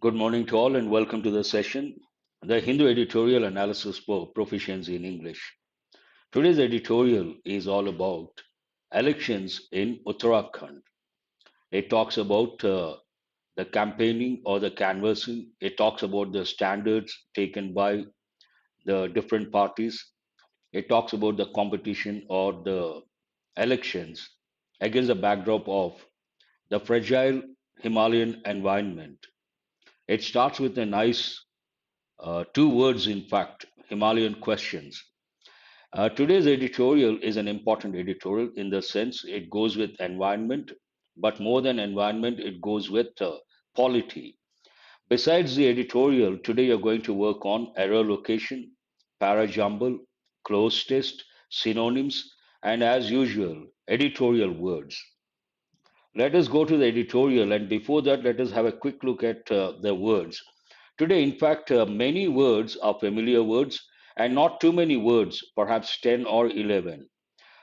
Good morning to all and welcome to the session, the Hindu Editorial Analysis for Proficiency in English. Today's editorial is all about elections in Uttarakhand. It talks about the campaigning or the canvassing. It talks about the standards taken by the different parties. It talks about the competition or the elections against the backdrop of the fragile Himalayan environment. It starts with a nice two words, in fact, Himalayan questions. Today's editorial is an important editorial in the sense it goes with environment, but more than environment, it goes with polity. Besides the editorial, today you're going to work on error location, para jumble, cloze test, synonyms, and as usual, editorial words. Let us go to the editorial, and before that, let us have a quick look at the words. Today, in fact, many words are familiar words and not too many words, perhaps 10 or 11.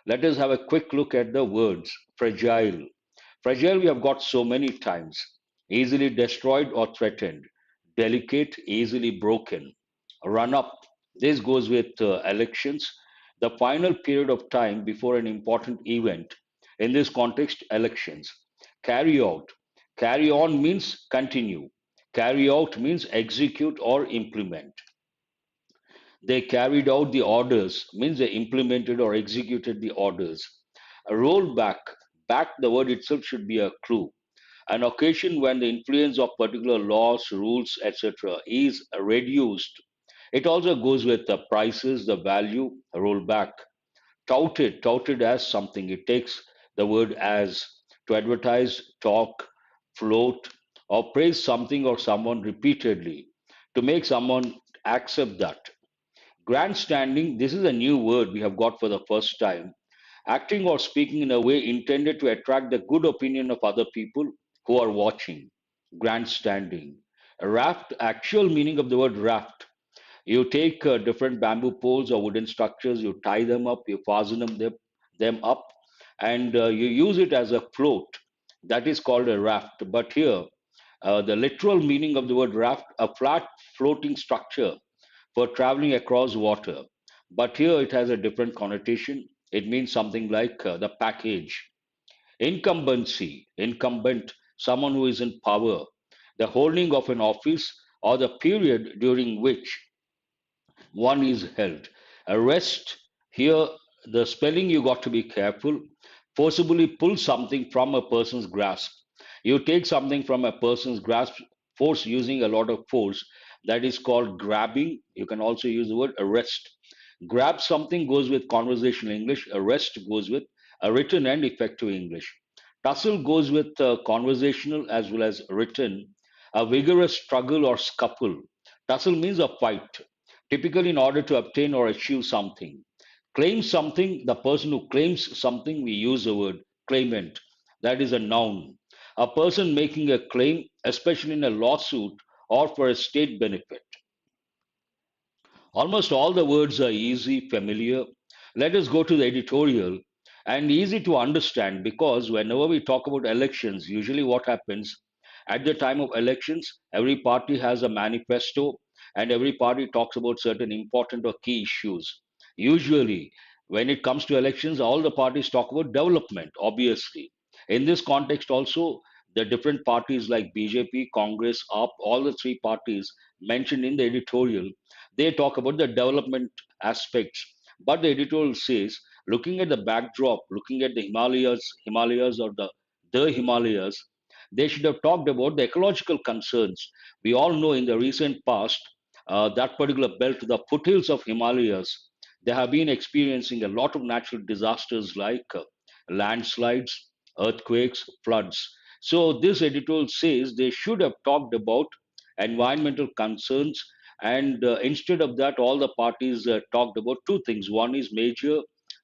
Let us have a quick look at the words. Fragile. Fragile, we have got so many times. Easily destroyed or threatened. Delicate, easily broken. Run up. This goes with elections. The final period of time before an important event. In this context, elections. Carry out. Carry on means continue. Carry out means execute or implement. They carried out the orders means they implemented or executed the orders. A roll back, back the word itself should be a clue. An occasion when the influence of particular laws, rules, etc. is reduced. It also goes with the prices, the value, roll back. Touted, touted as something. It takes the word as to advertise, talk, float, or praise something or someone repeatedly to make someone accept that. Grandstanding, this is a new word we have got for the first time. Acting or speaking in a way intended to attract the good opinion of other people who are watching. Grandstanding. Raft, actual meaning of the word raft. You take different bamboo poles or wooden structures, you tie them up, you fasten them up, and you use it as a float. That is called a raft. But here, the literal meaning of the word raft, a flat floating structure for traveling across water. But here it has a different connotation. It means something like the package. Incumbency, incumbent, someone who is in power, the holding of an office or the period during which one is held. Arrest, here the spelling you got to be careful. Forcibly pull something from a person's grasp. You take something from a person's grasp, force using a lot of force. That is called grabbing. You can also use the word arrest. Grab something goes with conversational English. Arrest goes with a written and effective English. Tussle goes with conversational as well as written. A vigorous struggle or scuffle. Tussle means a fight, typically in order to obtain or achieve something. Claim something, the person who claims something, we use the word claimant. That is a noun. A person making a claim, especially in a lawsuit or for a state benefit. Almost all the words are easy, familiar. Let us go to the editorial and easy to understand because whenever we talk about elections, usually what happens at the time of elections, every party has a manifesto and every party talks about certain important or key issues. Usually, when it comes to elections, all the parties talk about development, obviously. In this context, also, the different parties like BJP, Congress, AAP, all the three parties mentioned in the editorial, they talk about the development aspects. But the editorial says, looking at the backdrop, looking at the Himalayas or the Himalayas, they should have talked about the ecological concerns. We all know in the recent past, that particular belt, the foothills of Himalayas, they have been experiencing a lot of natural disasters like landslides, earthquakes, floods. So this editorial says they should have talked about environmental concerns, and instead of that, all the parties talked about two things. One is major,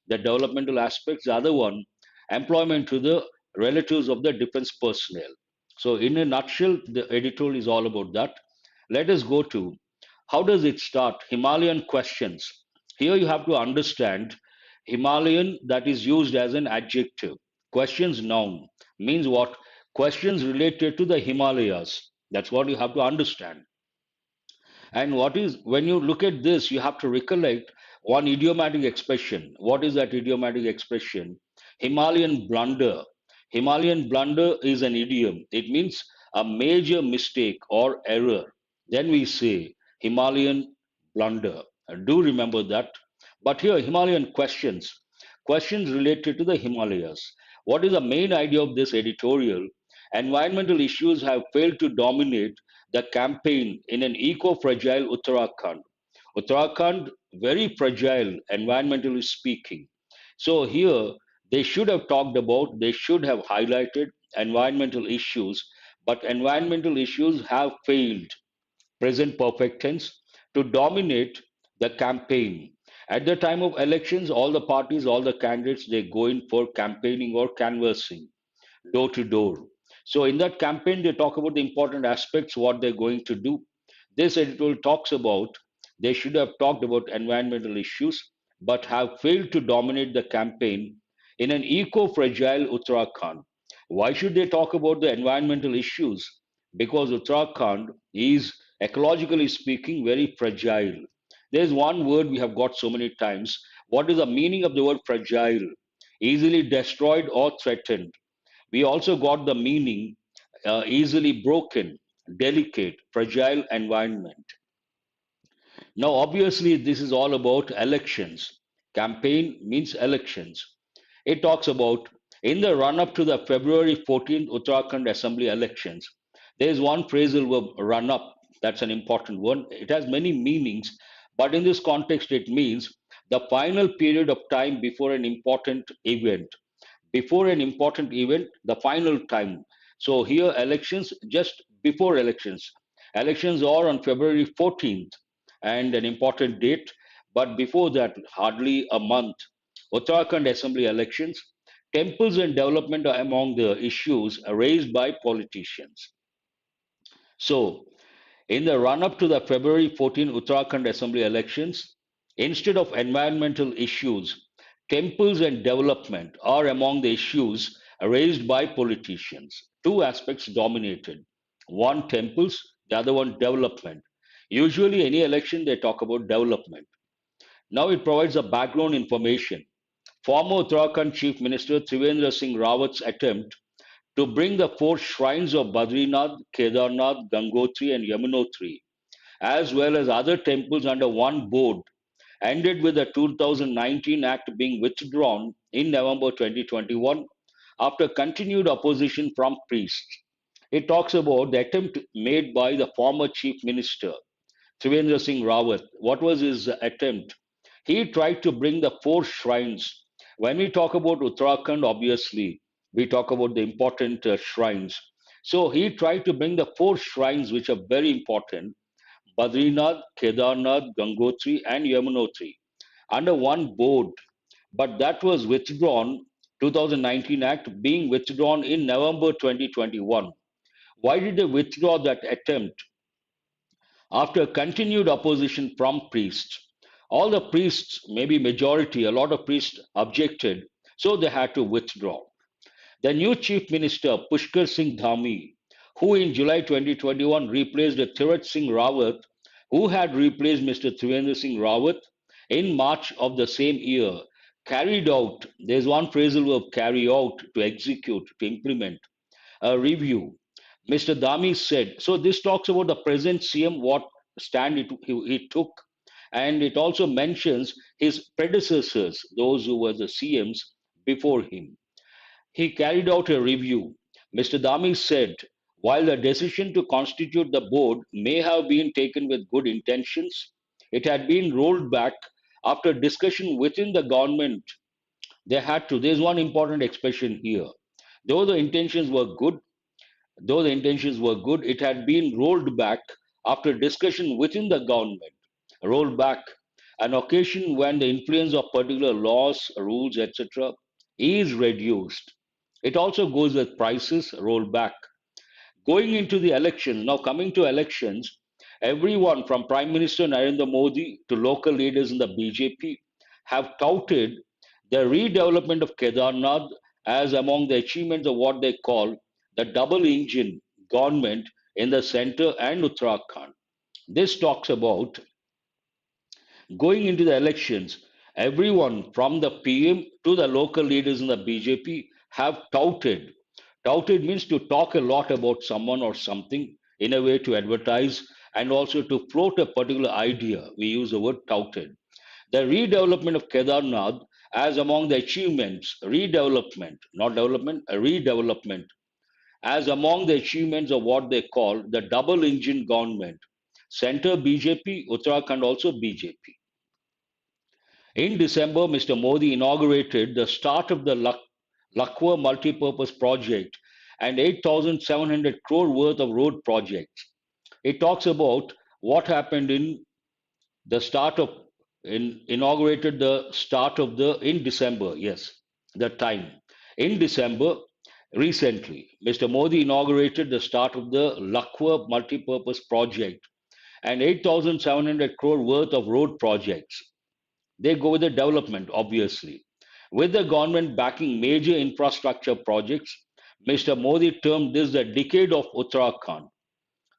the developmental aspects. The other one, employment to the relatives of the defense personnel. So, in a nutshell, the editorial is all about that. Let us go to how does it start? Himalayan questions. Here you have to understand Himalayan, that is used as an adjective. Questions noun means what? Questions related to the Himalayas. That's what you have to understand. And what is, when you look at this, you have to recollect one idiomatic expression. What is that idiomatic expression? Himalayan blunder. Himalayan blunder is an idiom. It means a major mistake or error. Then we say Himalayan blunder. Do remember that. But here, Himalayan questions. Questions related to the Himalayas. What is the main idea of this editorial? Environmental issues have failed to dominate the campaign in an eco-fragile Uttarakhand. Uttarakhand, very fragile, environmentally speaking. So here, they should have highlighted environmental issues, but environmental issues have failed, present perfect tense, to dominate the campaign. At the time of elections, all the parties, all the candidates, they go in for campaigning or canvassing door to door. So in that campaign, they talk about the important aspects, what they're going to do. This editorial talks about they should have talked about environmental issues, but have failed to dominate the campaign in an eco-fragile Uttarakhand. Why should they talk about the environmental issues? Because Uttarakhand is, ecologically speaking, very fragile. There's one word we have got so many times. What is the meaning of the word fragile? Easily destroyed or threatened. We also got the meaning easily broken, delicate, fragile environment. Now, obviously, this is all about elections. Campaign means elections. It talks about in the run up to the February 14th Uttarakhand Assembly elections, there is one phrasal verb, run up. That's an important one. It has many meanings, but in this context, it means the final period of time before an important event, the final time. So here, elections just before elections. Elections are on February 14th and an important date, but before that, hardly a month. Uttarakhand Assembly elections, temples and development are among the issues raised by politicians. So, in the run up to the February 14 Uttarakhand Assembly elections, instead of environmental issues, temples and development are among the issues raised by politicians. Two aspects dominated, one temples, the other one development. Usually, any election they talk about development. Now it provides a background information. Former Uttarakhand Chief Minister Trivendra Singh Rawat's attempt to bring the four shrines of Badrinath, Kedarnath, Gangotri, and Yamunotri as well as other temples under one board, ended with the 2019 Act being withdrawn in November 2021 after continued opposition from priests. It talks about the attempt made by the former Chief Minister, Trivendra Singh Rawat. What was his attempt? He tried to bring the four shrines. When we talk about Uttarakhand, obviously, we talk about the important shrines. So he tried to bring the four shrines, which are very important, Badrinath, Kedarnath, Gangotri, and Yamunotri under one board, but that was withdrawn. 2019 Act being withdrawn in November 2021. Why did they withdraw that attempt? After continued opposition from priests. All the priests, maybe majority, a lot of priests objected, so they had to withdraw. The new Chief Minister, Pushkar Singh Dhami, who in July 2021 replaced Tirath Singh Rawat, who had replaced Mr. Trivendra Singh Rawat in March of the same year, carried out, there's one phrasal verb, carry out, to execute, to implement, a review. Mr. Dhami said, so this talks about the present CM, what stand he took, and it also mentions his predecessors, those who were the CMs before him. He carried out a review. Mr. Dami said, while the decision to constitute the board may have been taken with good intentions, it had been rolled back after discussion within the government. There's one important expression here. Though the intentions were good, it had been rolled back after discussion within the government. Rolled back, an occasion when the influence of particular laws, rules, etc., is reduced. It also goes with prices rolled back. Going into the elections, now coming to elections, everyone from Prime Minister Narendra Modi to local leaders in the BJP have touted the redevelopment of Kedarnath as among the achievements of what they call the double engine government in the center and Uttarakhand. This talks about going into the elections. Everyone from the PM to the local leaders in the BJP have touted. Touted means to talk a lot about someone or something in a way to advertise and also to float a particular idea. We use the word touted. The redevelopment of Kedarnath as among the achievements, redevelopment, not development, a redevelopment, as among the achievements of what they call the double engine government. Center BJP, Uttarakhand also BJP. In December, Mr. Modi inaugurated the start of the Lakwa multipurpose project and 8,700 crore worth of road projects. It talks about what happened in the start of inaugurated the start of the in December. Yes, the time in December recently, Mr. Modi inaugurated the start of the Lakwa multipurpose project and 8,700 crore worth of road projects. They go with the development, obviously. With the government backing major infrastructure projects, Mr. Modi termed this the decade of Uttarakhand.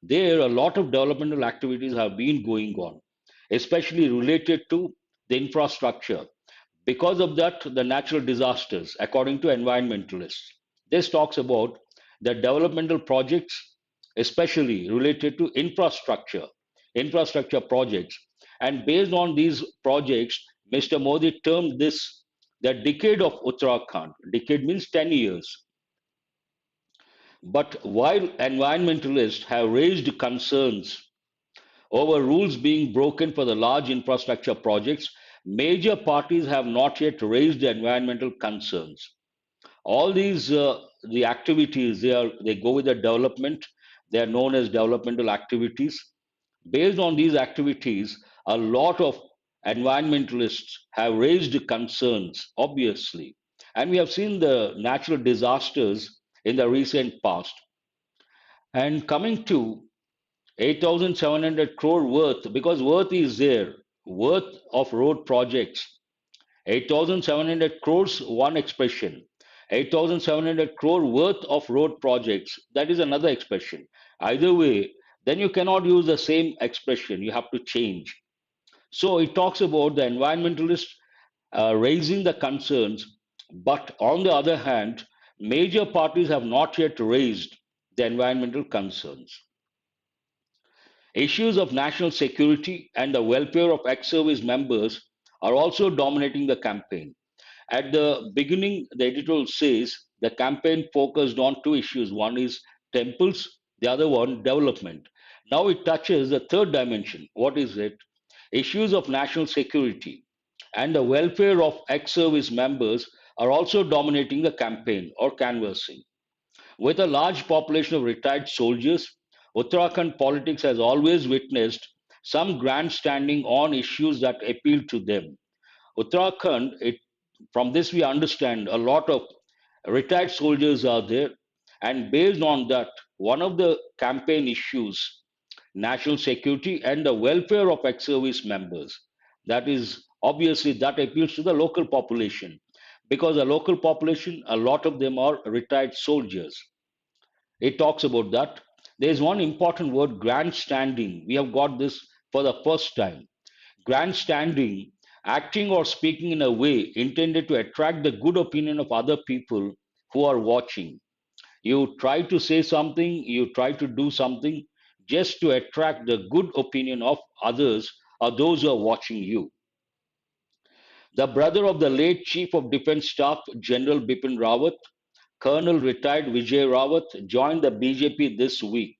There, a lot of developmental activities have been going on, especially related to the infrastructure. Because of that, the natural disasters, according to environmentalists. This talks about the developmental projects, especially related to infrastructure projects. And based on these projects, Mr. Modi termed this the decade of Uttarakhand. Decade means 10 years. But while environmentalists have raised concerns over rules being broken for the large infrastructure projects, major parties have not yet raised the environmental concerns. All these the activities they go with the development. They are known as developmental activities. Based on these activities, a lot of environmentalists have raised concerns, obviously, and we have seen the natural disasters in the recent past. And coming to 8,700 crore worth, because worth is there, worth of road projects. 8,700 crores, one expression. 8,700 crore worth of road projects, that is another expression. Either way, then you cannot use the same expression. You have to change. So it talks about the environmentalists raising the concerns, but on the other hand, major parties have not yet raised the environmental concerns. Issues of national security and the welfare of ex-service members are also dominating the campaign. At the beginning, the editorial says the campaign focused on two issues. One is temples, the other one development. Now it touches the third dimension. What is it? Issues of national security and the welfare of ex-service members are also dominating the campaign or canvassing. With a large population of retired soldiers, Uttarakhand politics has always witnessed some grandstanding on issues that appeal to them. Uttarakhand, from this we understand a lot of retired soldiers are there, and based on that, one of the campaign issues, national security and the welfare of ex-service members, that is obviously that appeals to the local population because the local population, a lot of them are retired soldiers. It talks about that. There is one important word, grandstanding. We have got this for the first time. Grandstanding, acting or speaking in a way intended to attract the good opinion of other people who are watching. You try to say something, you try to do something just to attract the good opinion of others or those who are watching you. The brother of the late Chief of Defence Staff, General Bipin Rawat, Colonel retired Vijay Rawat, joined the BJP this week.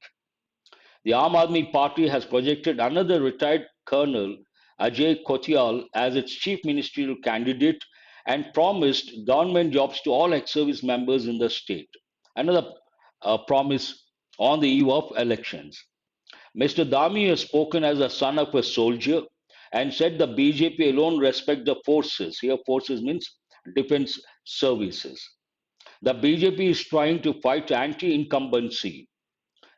The Aam Aadmi Party has projected another retired colonel, Ajay Kotial, as its chief ministerial candidate and promised government jobs to all ex-service members in the state. Another promise on the eve of elections. Mr. Dami has spoken as a son of a soldier and said the BJP alone respect the forces. Here, forces means defense services. The BJP is trying to fight anti-incumbency.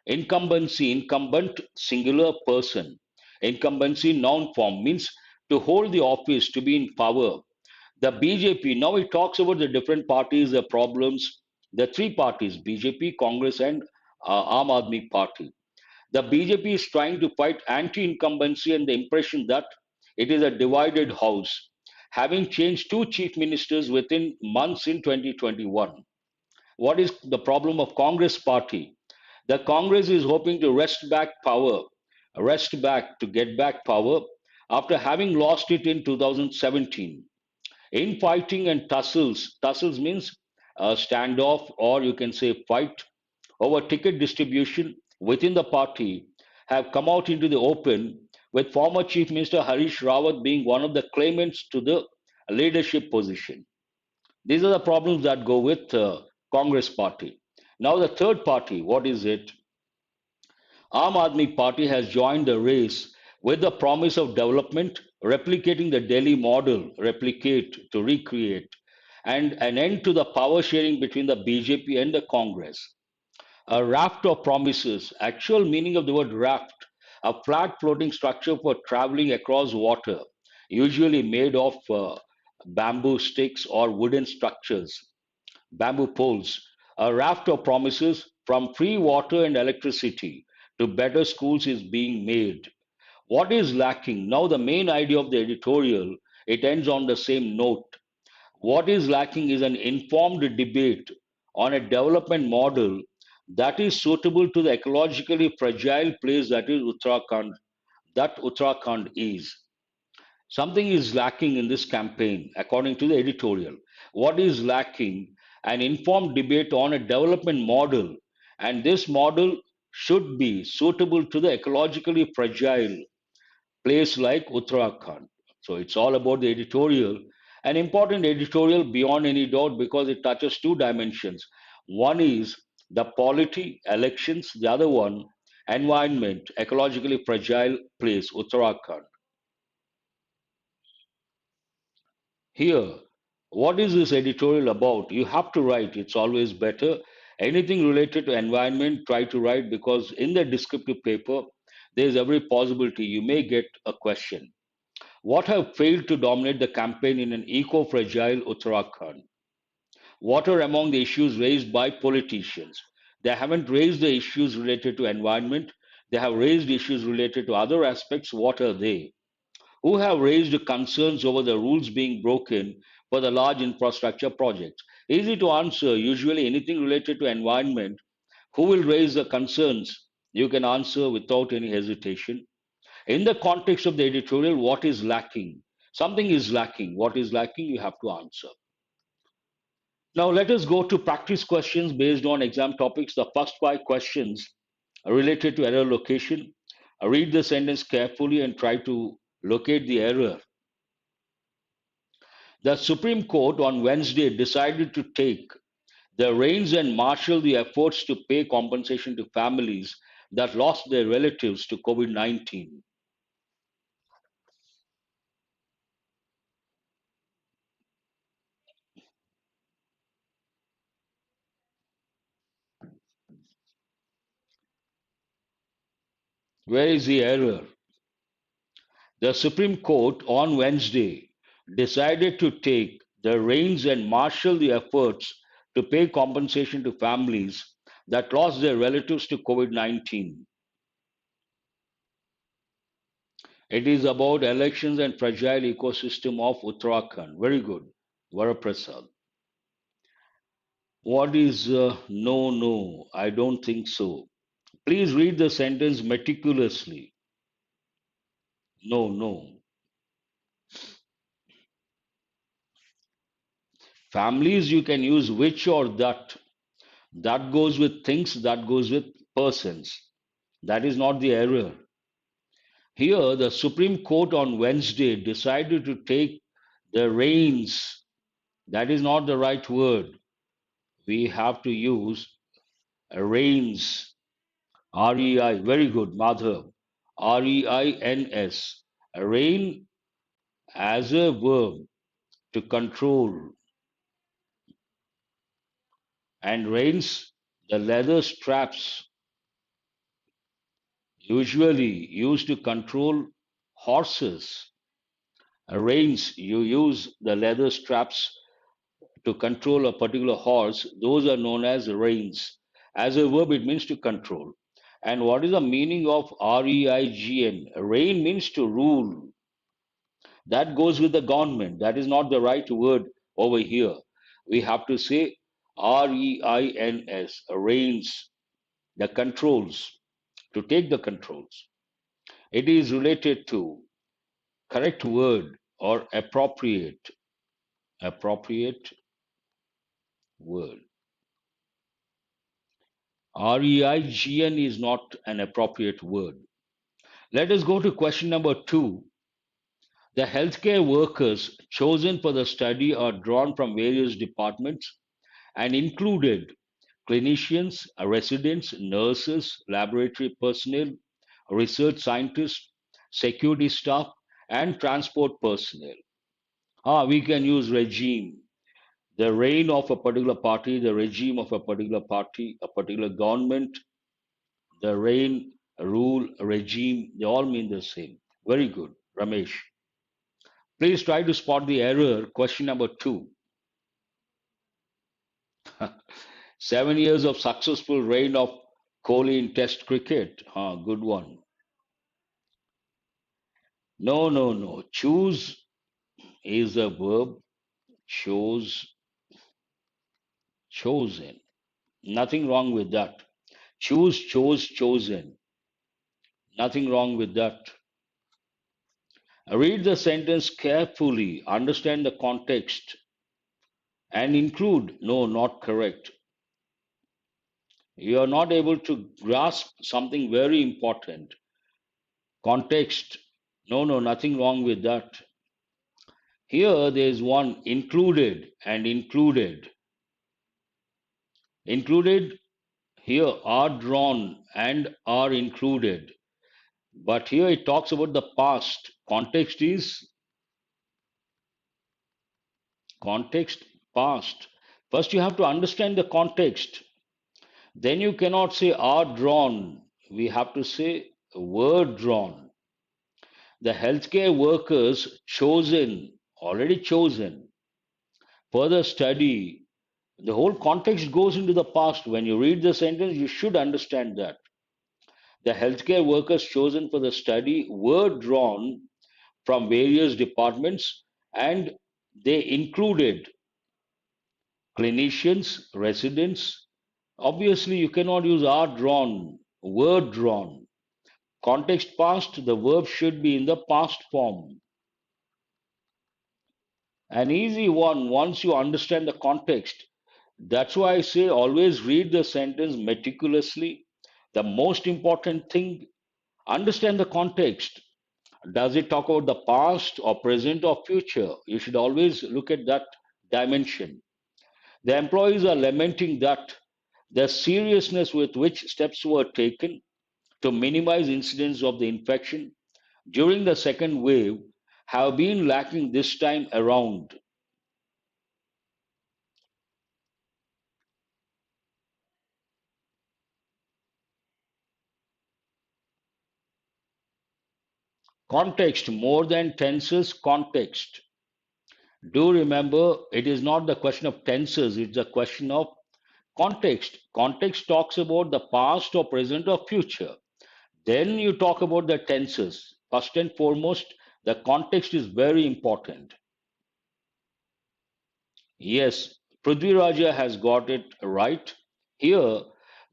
Incumbency, incumbent, singular person. Incumbency, noun form, means to hold the office, to be in power. The BJP, now it talks about the different parties, the problems, the three parties, BJP, Congress, and Aam Aadmi Party. The BJP is trying to fight anti-incumbency and the impression that it is a divided house, having changed two chief ministers within months in 2021. What is the problem of Congress party? The Congress is hoping to get back power after having lost it in 2017. Infighting and tussles means standoff or you can say fight over ticket distribution within the party have come out into the open, with former Chief Minister Harish Rawat being one of the claimants to the leadership position. These are the problems that go with Congress party. Now the third party, what is it? Aam Aadmi Party has joined the race with the promise of development, replicating the Delhi model, replicate to recreate, and an end to the power sharing between the BJP and the Congress. A raft of promises, actual meaning of the word raft, a flat floating structure for traveling across water, usually made of bamboo sticks or wooden structures, bamboo poles, a raft of promises from free water and electricity to better schools is being made. What is lacking? Now, the main idea of the editorial, it ends on the same note. What is lacking is an informed debate on a development model that is suitable to the ecologically fragile place that Uttarakhand is. Something is lacking in this campaign, according to the editorial. What is lacking? An informed debate on a development model, and this model should be suitable to the ecologically fragile place like Uttarakhand. So it's all about the editorial. An important editorial beyond any doubt because it touches two dimensions. One is the polity, elections, the other one, environment, ecologically fragile place, Uttarakhand. Here, what is this editorial about? You have to write, it's always better. Anything related to environment, try to write because in the descriptive paper, there's every possibility you may get a question. What have failed to dominate the campaign in an eco-fragile Uttarakhand? What are among the issues raised by politicians? They haven't raised the issues related to environment. They have raised issues related to other aspects. What are they? Who have raised concerns over the rules being broken for the large infrastructure projects? Easy to answer. Usually anything related to environment. Who will raise the concerns? You can answer without any hesitation. In the context of the editorial, what is lacking? Something is lacking. What is lacking? You have to answer. Now, let us go to practice questions based on exam topics. The first five questions are related to error location. Read the sentence carefully and try to locate the error. The Supreme Court on Wednesday decided to take the reins and marshal the efforts to pay compensation to families that lost their relatives to COVID 19. Where is the error? The Supreme Court on Wednesday decided to take the reins and marshal the efforts to pay compensation to families that lost their relatives to COVID 19. It is about elections and fragile ecosystem of Uttarakhand. Very good. Varaprasad. What is no, no? I don't think so. Please read the sentence meticulously. No, no. Families, you can use which or that. That goes with things, that goes with persons. That is not the error. Here, the Supreme Court on Wednesday decided to take the reins. That is not the right word. We have to use reins. R-E-I. Very good, Madhav. R-E-I-N-S. Rein as a verb to control. And reins, the leather straps usually used to control horses. Reins, you use the leather straps to control a particular horse. Those are known as reins. As a verb, it means to control. And what is the meaning of REIGN? Reign means to rule. That goes with the government. That is not the right word over here. We have to say REINS, reigns, the controls, to take the controls. It is related to correct word or appropriate word. REIGN is not an appropriate word. Let us go to question number 2. The healthcare workers chosen for the study are drawn from various departments and included clinicians, residents, nurses, laboratory personnel, research scientists, security staff, and transport personnel. We can use regime. The reign of a particular party, the regime of a particular party, a particular government, the reign, rule, regime, they all mean the same. Very good, Ramesh. Please try to spot the error. Question number 2. 7 years of successful reign of Kohli in Test cricket. Good one. No, no, no. Choose is a verb. Chose, chosen. Nothing wrong with that. Choose, chose, chosen. Nothing wrong with that. Read the sentence carefully, understand the context, and include. No, not correct. You are not able to grasp something very important. Context. No, no, nothing wrong with that. Here there is one included and included. Included here are drawn and are included. But here it talks about the past. Context is context past. First you have to understand the context. Then you cannot say are drawn. We have to say were drawn. The healthcare workers chosen, already chosen, further study. The whole context goes into the past. When you read the sentence, you should understand that. The healthcare workers chosen for the study were drawn from various departments and they included clinicians, residents. Obviously, you cannot use are drawn, were drawn. Context past, the verb should be in the past form. An easy one once you understand the context. That's why I say always read the sentence meticulously. The most important thing, understand the context. Does it talk about the past or present or future? You should always look at that dimension. The employees are lamenting that the seriousness with which steps were taken to minimize incidents of the infection during the second wave have been lacking this time around. Context, more than tenses, context. Do remember, it is not the question of tenses, it's a question of context. Context talks about the past or present or future. Then you talk about the tenses. First and foremost, the context is very important. Yes, Prithvi Raja has got it right. Here,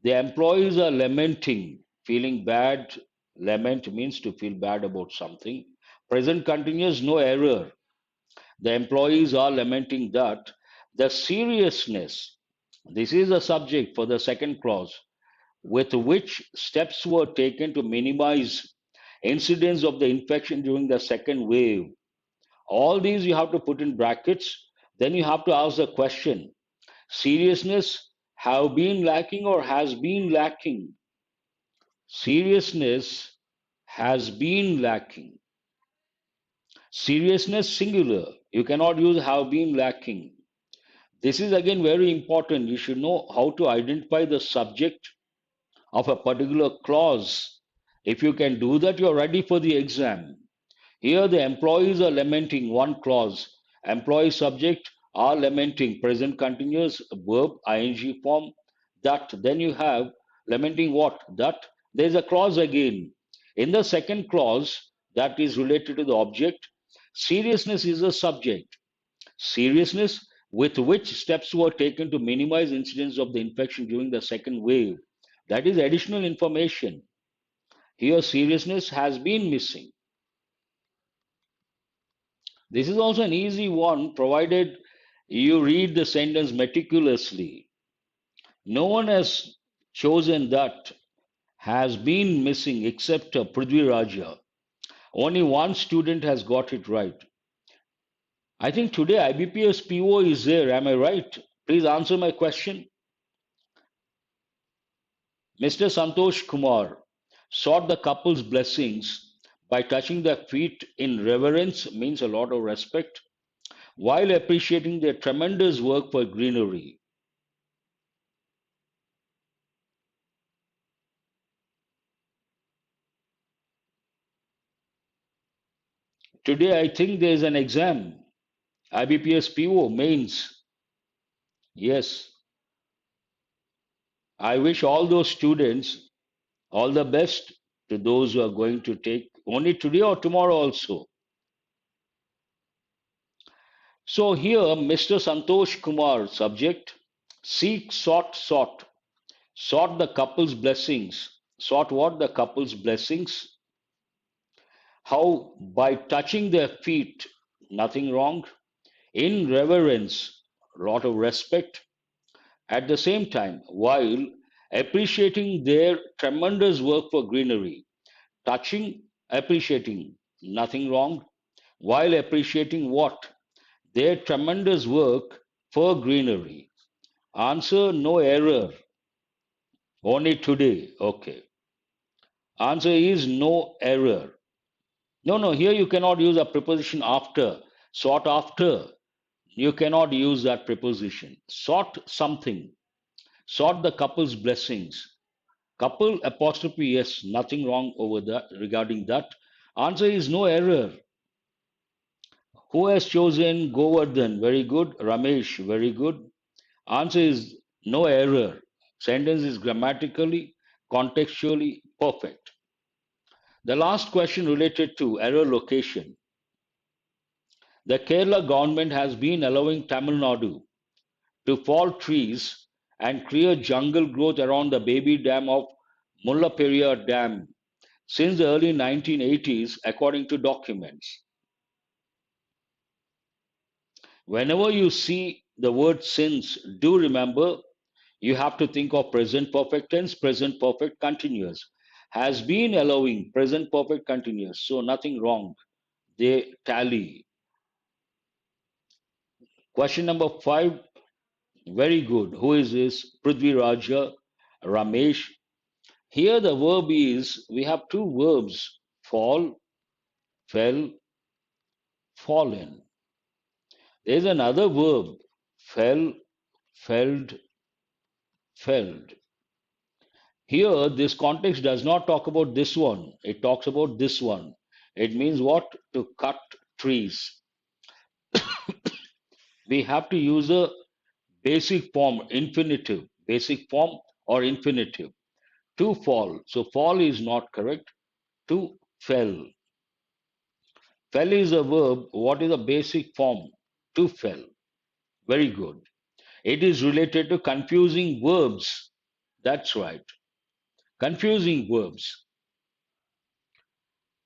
the employees are lamenting, feeling bad. Lament means to feel bad about something. Present continuous, no error. The employees are lamenting that the seriousness, this is a subject for the second clause, with which steps were taken to minimize incidence of the infection during the second wave. All these you have to put in brackets. Then you have to ask the question, seriousness have been lacking or has been lacking? Seriousness has been lacking. Seriousness singular. You cannot use have been lacking. This is again very important. You should know how to identify the subject of a particular clause. If you can do that, you're ready for the exam. Here, the employees are lamenting one clause. Employee subject are lamenting present continuous verb ing form that. Then you have lamenting what? That There's a clause again. In the second clause, that is related to the object, seriousness is the subject. Seriousness with which steps were taken to minimize incidence of the infection during the second wave. That is additional information. Here, seriousness has been missing. This is also an easy one, provided you read the sentence meticulously. No one has chosen that has been missing except Prithvi Raja. Only one student has got it right. I think today IBPS PO is there. Am I right? Please answer my question. Mr. Santosh Kumar sought the couple's blessings by touching their feet in reverence, means a lot of respect, while appreciating their tremendous work for greenery. Today, I think there is an exam, IBPS PO mains. Yes, I wish all those students all the best to those who are going to take only today or tomorrow also. So here, Mr. Santosh Kumar, subject, seek, sought the couple's blessings. Sought what? The couple's blessings. How? By touching their feet, nothing wrong. In reverence, a lot of respect. At the same time, while appreciating their tremendous work for greenery. Touching, appreciating, nothing wrong. While appreciating what? Their tremendous work for greenery. Answer, no error. Only today. Okay. Answer is no error. No, no, here you cannot use a preposition after. Sought after. You cannot use that preposition. Sought something. Sought the couple's blessings. Couple apostrophe yes, nothing wrong over that regarding that. Answer is no error. Who has chosen Govardhan? Very good. Ramesh, very good. Answer is no error. Sentence is grammatically, contextually perfect. The last question related to error location. The Kerala government has been allowing Tamil Nadu to fall trees and clear jungle growth around the baby dam of Mullaperiyar Dam since the early 1980s, according to documents. Whenever you see the word since, do remember you have to think of present perfect tense, present perfect continuous. Has been allowing, present perfect continuous. So nothing wrong. They tally. Question number 5. Very good. Who is this? Prithvi Raja, Ramesh. Here the verb is, we have two verbs, fall, fell, fallen. There is another verb, fell, felled, felled. Here, this context does not talk about this one. It talks about this one. It means what? To cut trees. We have to use a basic form, infinitive, basic form or infinitive. To fall. So fall is not correct. To fell. Fell is a verb. What is the basic form? To fell. Very good. It is related to confusing verbs. That's right. Confusing verbs.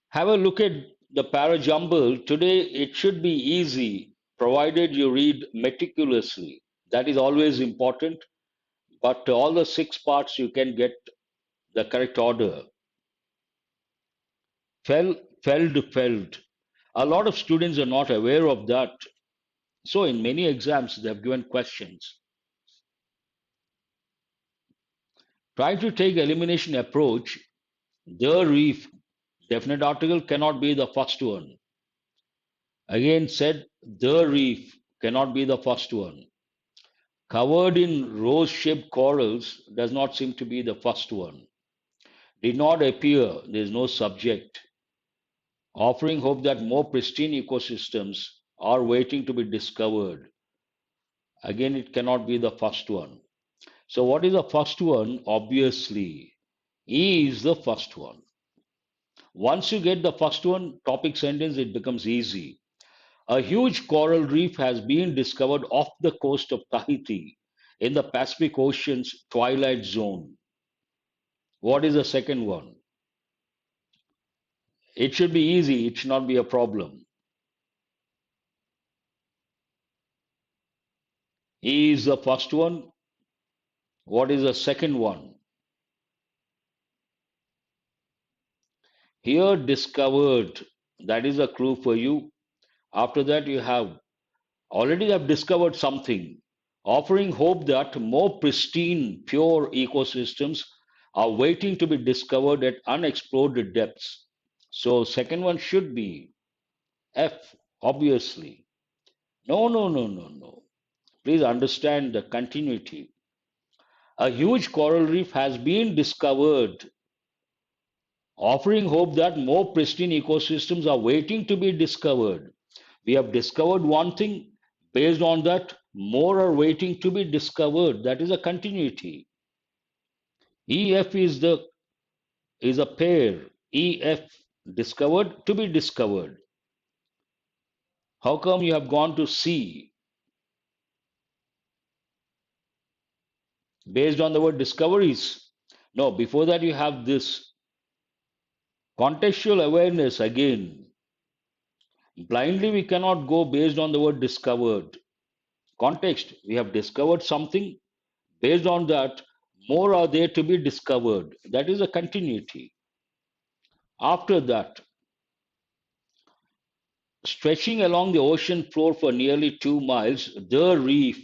Have a look at the para-jumble. Today it should be easy provided you read meticulously. That is always important. But all the 6 parts you can get the correct order. Fell, felled. A lot of students are not aware of that. So in many exams they have given questions. Try to take elimination approach. The reef, definite article cannot be the first one. Again said, the reef cannot be the first one. Covered in rose-shaped corals does not seem to be the first one. Did not appear, there is no subject. Offering hope that more pristine ecosystems are waiting to be discovered. Again, it cannot be the first one. So what is the first one? Obviously, E is the first one. Once you get the first one, topic sentence, it becomes easy. A huge coral reef has been discovered off the coast of Tahiti in the Pacific Ocean's twilight zone. What is the second one? It should be easy, it should not be a problem. E is the first one. What is the second one? Here, discovered. That is a clue for you. After that, you have discovered something, offering hope that more pristine, pure ecosystems are waiting to be discovered at unexplored depths. So, second one should be F, obviously. No, no, no, no, no. Please understand the continuity. A huge coral reef has been discovered, offering hope that more pristine ecosystems are waiting to be discovered. We have discovered one thing, based on that, more are waiting to be discovered. That is a continuity. EF is a pair. EF discovered to be discovered. How come you have gone to C based on the word discoveries? No, before that you have this contextual awareness again. Blindly we cannot go based on the word discovered. Context, we have discovered something. Based on that, more are there to be discovered. That is a continuity. After that, stretching along the ocean floor for nearly 2 miles, the reef,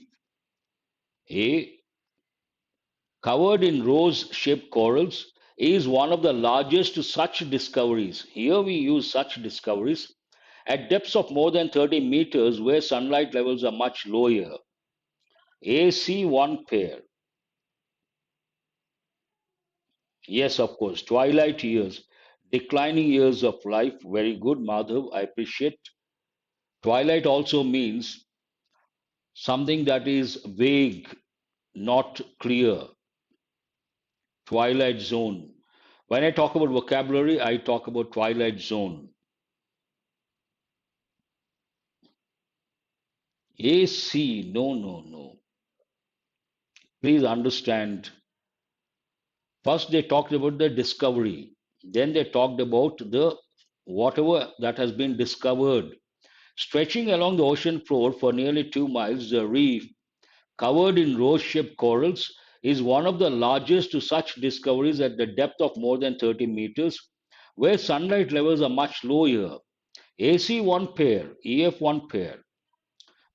A, covered in rose-shaped corals, is one of the largest such discoveries. Here we use such discoveries at depths of more than 30 meters where sunlight levels are much lower. AC1 pair. Yes, of course. Twilight years, declining years of life. Very good, Madhav. I appreciate. Twilight also means something that is vague, not clear. Twilight zone. When I talk about vocabulary, I talk about twilight zone. AC, no, no, no. Please understand. First, they talked about the discovery. Then they talked about the whatever that has been discovered. Stretching along the ocean floor for nearly 2 miles, the reef, covered in rose-shaped corals, is one of the largest to such discoveries at the depth of more than 30 meters, where sunlight levels are much lower. AC1 pair, EF1 pair.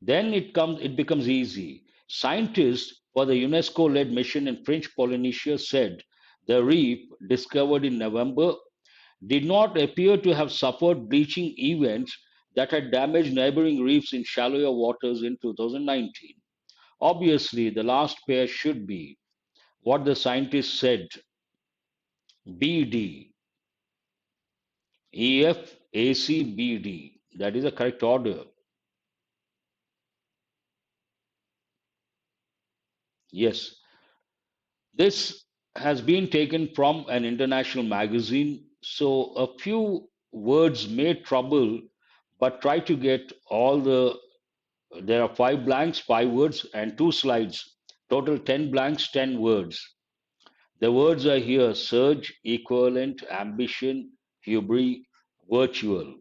Then it becomes easy. Scientists for the UNESCO-led mission in French Polynesia said the reef, discovered in November, did not appear to have suffered bleaching events that had damaged neighboring reefs in shallower waters in 2019. Obviously, the last pair should be what the scientists said, BD, EF, AC, BD. That is the correct order. Yes, this has been taken from an international magazine, so a few words may trouble, but try to get all the. There are five blanks, five words, and two slides. Total 10 blanks, 10 words. The words are here: surge, equivalent, ambition, hubris, virtual.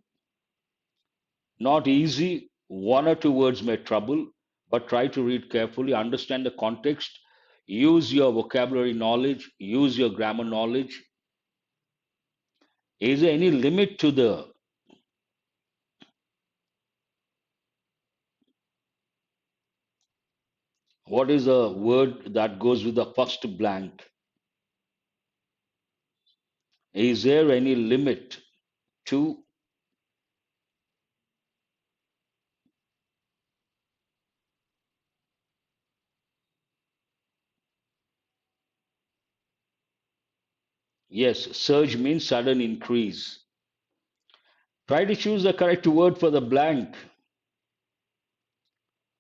Not easy. One or two words may trouble, but try to read carefully, understand the context, use your vocabulary knowledge, use your grammar knowledge. Is there any limit to the what is a word that goes with the first blank? Is there any limit to? Yes, surge means sudden increase. Try to choose the correct word for the blank.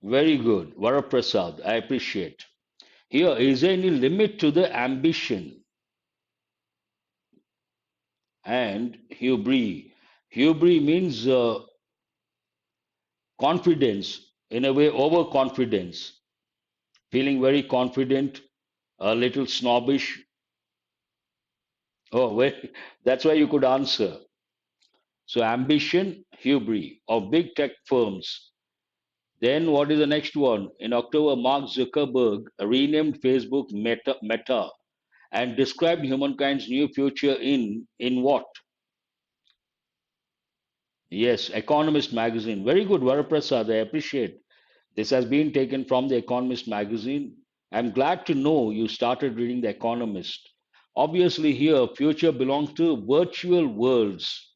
Very good. Varaprasad, I appreciate. Here, is there any limit to the ambition? and hubris. Hubris means confidence, in a way, overconfidence, feeling very confident, a little snobbish. Oh, well, that's why you could answer. So, ambition, hubris of big tech firms. Then, what is the next one? In October, Mark Zuckerberg renamed Facebook Meta and described humankind's new future in what? Yes, Economist magazine. Very good, Varaprasad. I appreciate. This has been taken from the Economist magazine. I'm glad to know you started reading The Economist. Obviously, here, future belongs to virtual worlds.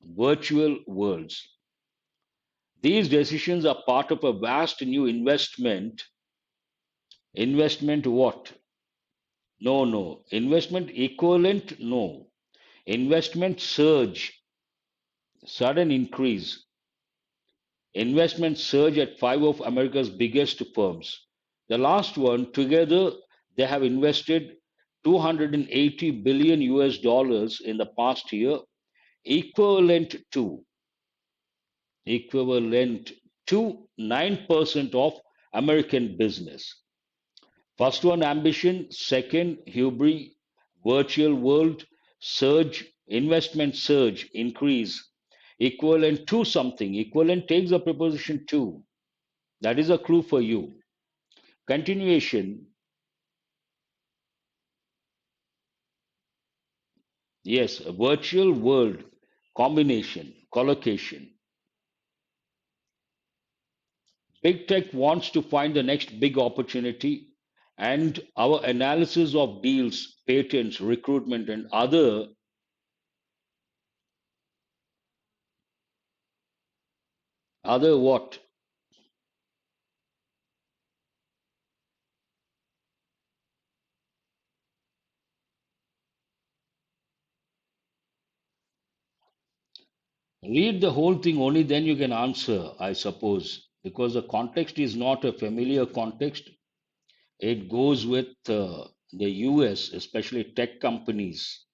Virtual worlds. These decisions are part of a vast new investment. Investment what? No, no. Investment equivalent? No. Investment surge, sudden increase. Investment surge at five of America's biggest firms. The last one, together, they have invested 280 billion US dollars in the past year, equivalent to equivalent to 9% of American business. First one, ambition. Second, hubris, virtual world, surge, investment surge, increase, equivalent to something. Equivalent takes a preposition to. That is a clue for you. Continuation. Yes, a virtual world, combination, collocation. Big tech wants to find the next big opportunity, and our analysis of deals, patents, recruitment, and other what? Read the whole thing, only then you can answer, I suppose, because the context is not a familiar context. It goes with the US, especially tech companies.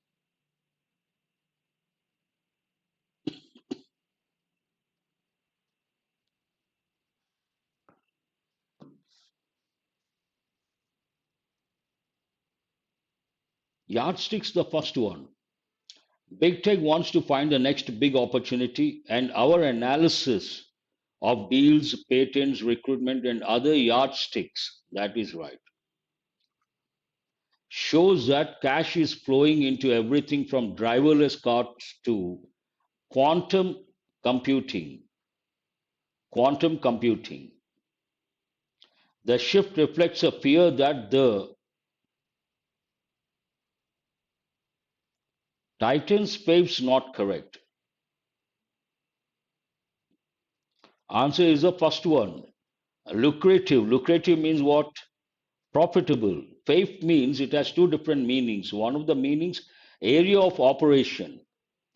Yardsticks, the first one. Big tech wants to find the next big opportunity, and our analysis of deals, patents, recruitment, and other yardsticks, that is right, shows that cash is flowing into everything from driverless cars to quantum computing. Quantum computing. The shift reflects a fear that the Titans paves not correct. Answer is the first one. Lucrative. Lucrative means what? Profitable. Faith means it has two different meanings. One of the meanings, area of operation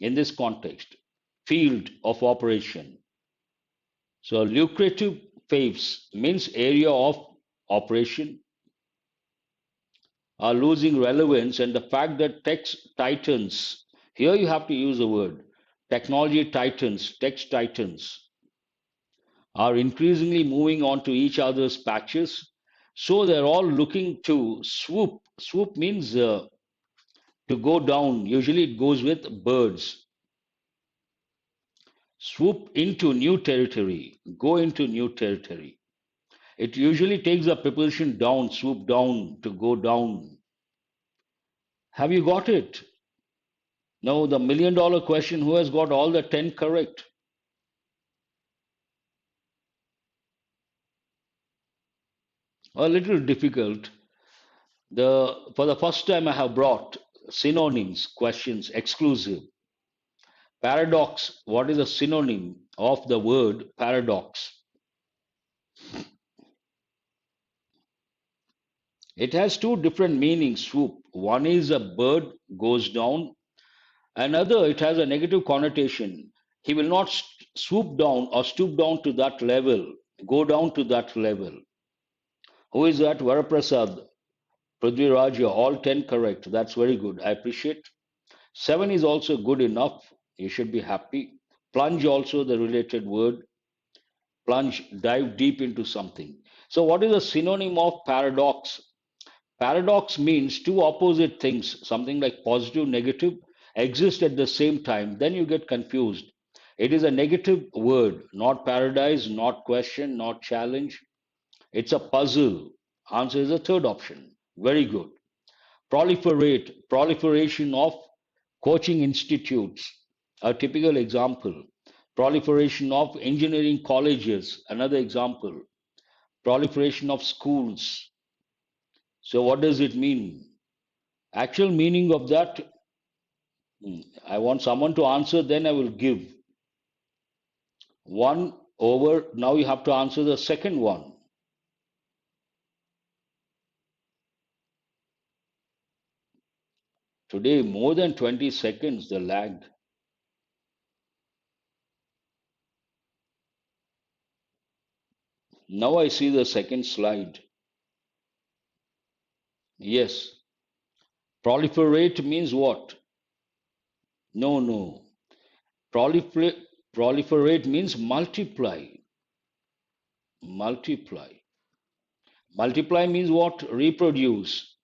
in this context, field of operation. So lucrative faiths means area of operation are losing relevance, and the fact that tech titans, here you have to use the word, technology titans, tech titans, are increasingly moving on to each other's patches. So they're all looking to swoop. Swoop means to go down. Usually it goes with birds. Swoop into new territory, go into new territory. It usually takes a preposition down, swoop down, to go down. Have you got it? Now, the $1 million question, who has got all the 10 correct? A little difficult. For the first time, I have brought synonyms questions exclusive. Paradox, what is a synonym of the word paradox? It has two different meanings, swoop. One is a bird goes down, another, it has a negative connotation. He will not swoop down or stoop down to that level, go down to that level. Who is that? Varaprasad. Prithviraj, you're all 10 correct. That's very good. I appreciate. 7 is also good enough. You should be happy. Plunge, also the related word. Plunge, dive deep into something. So, what is a synonym of paradox? Paradox means two opposite things, something like positive, negative, exist at the same time. Then you get confused. It is a negative word, not paradise, not question, not challenge. It's a puzzle. Answer is the third option. Very good. Proliferate, proliferation of coaching institutes, a typical example. Proliferation of engineering colleges, another example. Proliferation of schools. So, what does it mean? Actual meaning of that, I want someone to answer, then I will give. One over, now you have to answer the second one. Today, more than 20 seconds, the lag. Now I see the second slide. Yes. Proliferate means what? No, no. Proliferate, proliferate means multiply. Multiply. Multiply means what? Reproduce.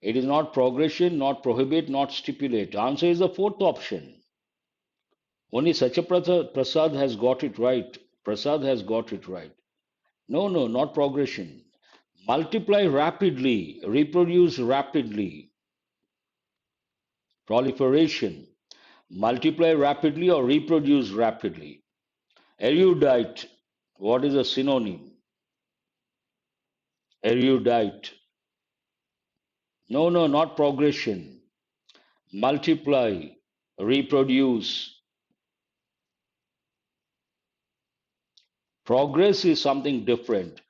It is not progression, not prohibit, not stipulate. Answer is the fourth option. Only Prasad has got it right. Prasad has got it right. No, no, not progression. Multiply rapidly, reproduce rapidly. Proliferation. Multiply rapidly or reproduce rapidly. Erudite. What is a synonym? Erudite. No, no, not progression. Multiply, reproduce. Progress is something different.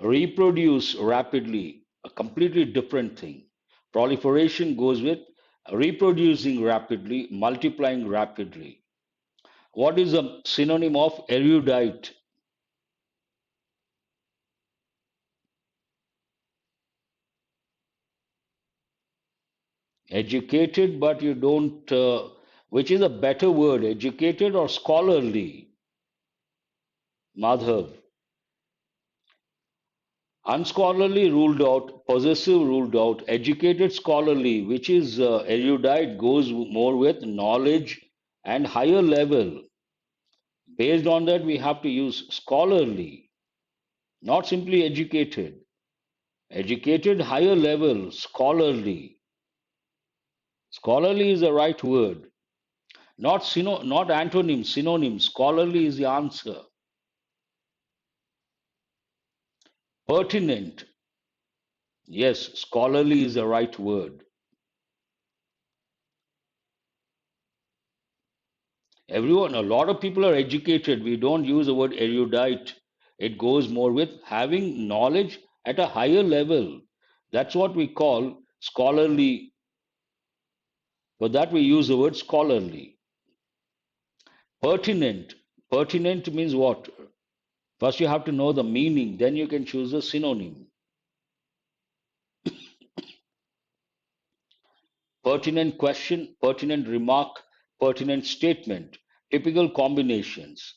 Reproduce rapidly, a completely different thing. Proliferation goes with reproducing rapidly, multiplying rapidly. What is a synonym of erudite? Educated, but you don't, which is a better word, educated or scholarly? Madhav. Unscholarly ruled out, possessive ruled out, educated scholarly, which is erudite, goes more with knowledge and higher level. Based on that, we have to use scholarly, not simply educated. Educated, higher level, scholarly. Scholarly is the right word. Not antonym, synonym. Scholarly is the answer. Pertinent. Yes, scholarly is the right word. Everyone, a lot of people are educated. We don't use the word erudite. It goes more with having knowledge at a higher level. That's what we call scholarly. For that, we use the word scholarly. Pertinent. Pertinent means what? First, you have to know the meaning, then you can choose a synonym. Pertinent question, pertinent remark, pertinent statement. Typical combinations.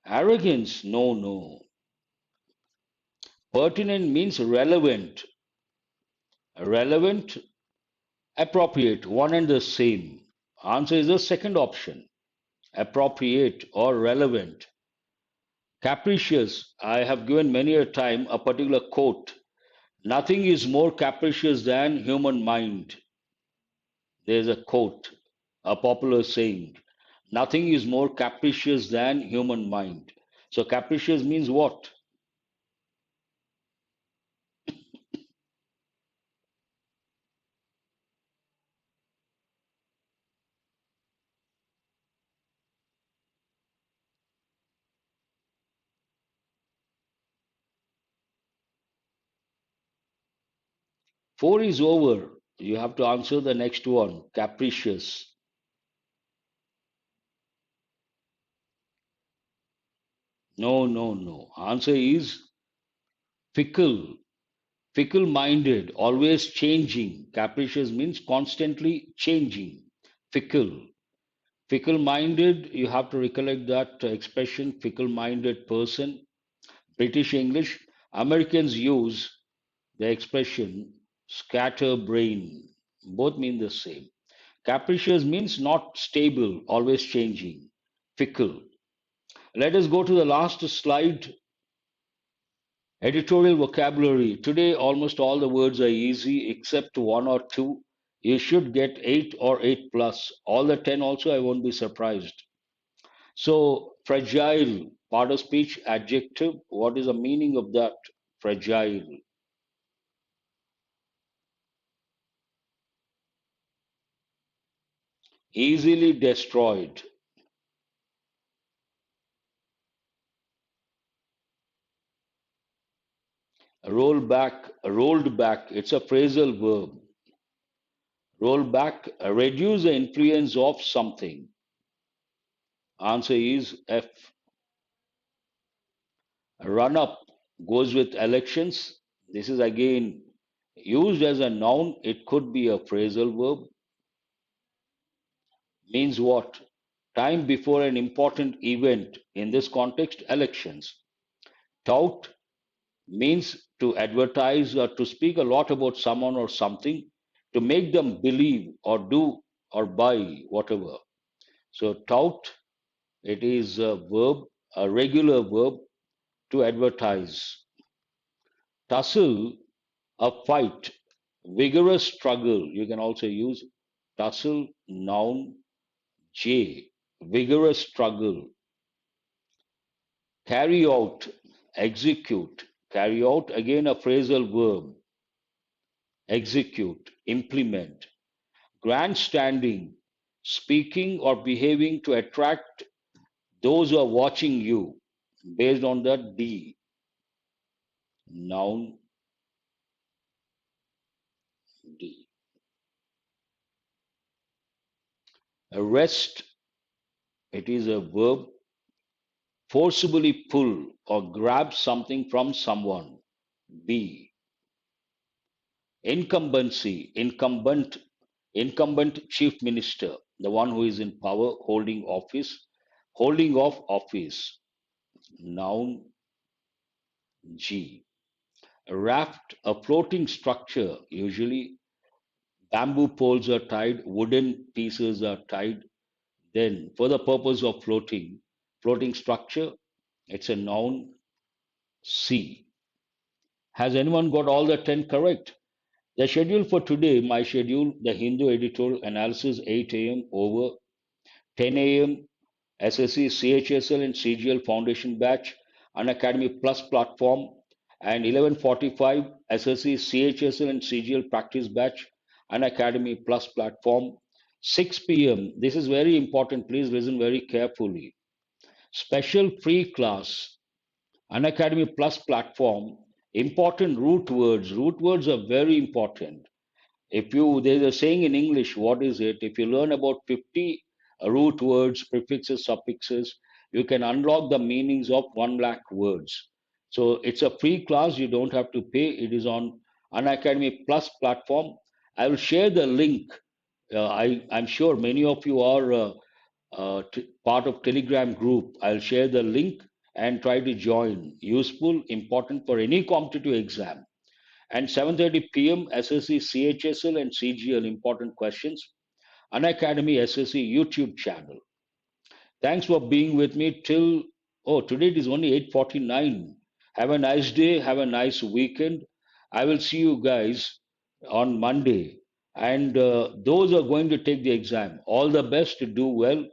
Arrogance, no, no. Pertinent means relevant. Relevant, appropriate, one and the same. Answer is the second option. Appropriate or relevant. Capricious, I have given many a time a particular quote. Nothing is more capricious than human mind. There's a quote, a popular saying. Nothing is more capricious than human mind. So capricious means what? Four is over. You have to answer the next one. Capricious. No, no, no. Answer is fickle. Fickle minded, always changing. Capricious means constantly changing. Fickle. Fickle minded, you have to recollect that expression, fickle minded person. British English. Americans use the expression scatterbrain. Both mean the same. Capricious means not stable, always changing. Fickle. Let us go to the last slide. Editorial vocabulary. Today, almost all the words are easy except one or two. You should get 8 or 8 plus. All the 10 also, I won't be surprised. So, fragile, part of speech, adjective. What is the meaning of that? Fragile. Easily destroyed. Roll back, rolled back. It's a phrasal verb. Roll back, reduce the influence of something. Answer is F. Run up goes with elections. This is again used as a noun. It could be a phrasal verb. Means what? Time before an important event. In this context, elections. Tout means to advertise or to speak a lot about someone or something, to make them believe or do or buy whatever. So tout, it is a verb, a regular verb to advertise. Tussle, a fight, vigorous struggle. You can also use tussle, noun, J, vigorous struggle. Carry out, execute. Carry out, again a phrasal verb. Execute, implement. Grandstanding, speaking or behaving to attract those who are watching you. Based on that D, noun D. Arrest, it is a verb. Forcibly pull or grab something from someone. B. Incumbency, incumbent chief minister, the one who is in power, holding office, holding of office. Noun G. Raft, a floating structure, usually bamboo poles are tied, wooden pieces are tied. Then, for the purpose of floating structure, it's a noun C. Has anyone got all the 10 correct? The schedule for today, my schedule, the Hindu Editorial Analysis, 8 a.m. over 10 a.m. SSC, CHSL, and CGL Foundation Batch, Unacademy Plus platform, and 11:45 SSC, CHSL, and CGL Practice Batch, Unacademy Plus platform. 6 p.m. This is very important. Please listen very carefully. Special free class, Unacademy Plus platform. Important root words. Root words are very important. If you, there's a saying in English, what is it? If you learn about 50 root words, prefixes, suffixes, you can unlock the meanings of 1 lakh words. So it's a free class, you don't have to pay. It is on Unacademy Plus platform. I will share the link. I'm sure many of you are part of Telegram group. I'll share the link and try to join. Useful, important for any competitive exam. And 7:30 p.m. SSC, CHSL, and CGL important questions. Unacademy SSC YouTube channel. Thanks for being with me till, oh, today it is only 8:49. Have a nice day. Have a nice weekend. I will see you guys on Monday. And those who are going to take the exam, all the best to do well.